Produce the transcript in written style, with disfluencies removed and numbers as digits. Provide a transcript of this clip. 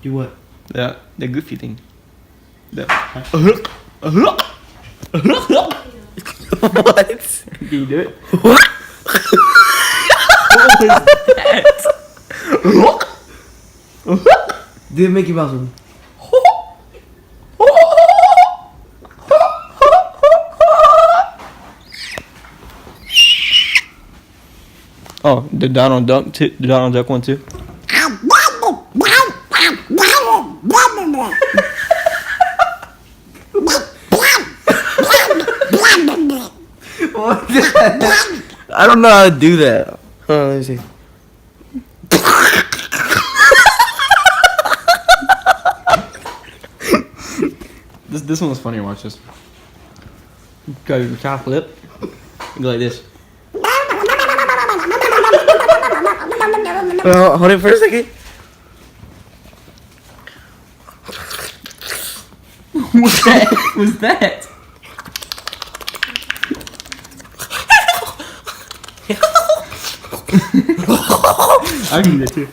Do what? The goofy thing. What? Can you do it? Do the Mickey Mouse one. Oh, the Donald Duck too. The Donald Duck one too. What is that? I don't know how to do that. Hold on, let me see. This one was funnier. Watch this. Go your top lip. You go like this. Hold it for a second. What's that? What's that? I can do that too.